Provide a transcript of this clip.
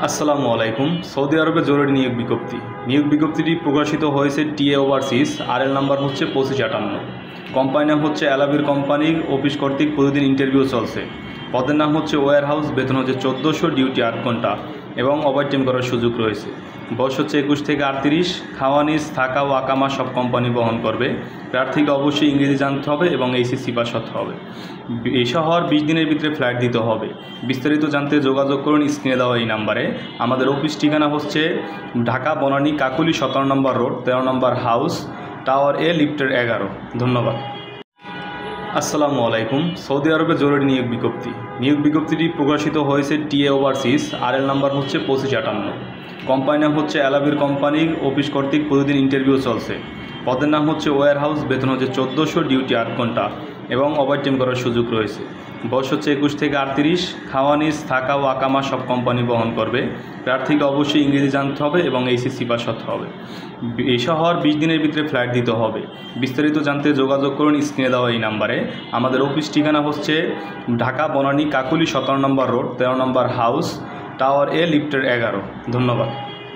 আসসালামু আলাইকুম। সৌদি আরবে জরুরি নিয়োগ বিজ্ঞপ্তিটি প্রকাশিত হয়েছে টিএ ওভারসিজ। আরএল নাম্বার হচ্ছে 2558। কোম্পানি নাম হচ্ছে অ্যালাবির কোম্পানি। অফিস কর্তৃক প্রতিদিন ইন্টারভিউ চলছে। পদের নাম হচ্ছে ওয়্যার হাউস। বেতন হচ্ছে 1400, ডিউটি 8 ঘন্টা এবং ওভারটাইম করার সুযোগ রয়েছে। বয়স হচ্ছে 21 থেকে 38। খাওয়া নিজ, থাকা ও আকামা সব কোম্পানি বহন করবে। প্রার্থীকে অবশ্যই ইংরেজি জানতে হবে এবং এইচএসসি পাস হতে হবে। এসা হওয়ার 20 দিনের ভিতরে ফ্লাইট দিতে হবে। বিস্তারিত জানতে যোগাযোগ করুন স্ক্রিনে দেওয়া এই নাম্বারে। আমাদের অফিস ঠিকানা হচ্ছে ঢাকা বনানী কাকুলি 17 নম্বর রোড, 13 নম্বর হাউস, টাওয়ার এ, লিফটের 11। ধন্যবাদ। আসসালামু আলাইকুম। সৌদি আরবে জরুরি নিয়োগ বিজ্ঞপ্তিটি প্রকাশিত হয়েছে টিএ ওভারসিজ। আরএল নাম্বার হচ্ছে 2558। কোম্পানি নাম হচ্ছে অ্যালাবির কোম্পানি। অফিস কর্তৃক প্রতিদিন ইন্টারভিউ চলছে। পদের নাম হচ্ছে ওয়্যার হাউস। বেতন হচ্ছে 1400, ডিউটি 8 ঘন্টা এবং ওভারটাইম করার সুযোগ রয়েছে। বয়স হচ্ছে 21 থেকে 38। খাওয়া নিজ, থাকা ও আকামা সব কোম্পানি বহন করবে। প্রার্থীকে অবশ্যই ইংরেজি জানতে হবে এবং এইচএসসি পাস হতে হবে। এসা হওয়ার 20 দিনের ভিতরে ফ্লাইট দিতে হবে। বিস্তারিত জানতে যোগাযোগ করুন স্ক্রিনে দেওয়া এই নাম্বারে। আমাদের অফিস ঠিকানা হচ্ছে ঢাকা বনানী কাকুলি 17 নম্বর রোড, 13 নম্বর হাউস, টাওয়ার এ, লিফটের 11। ধন্যবাদ।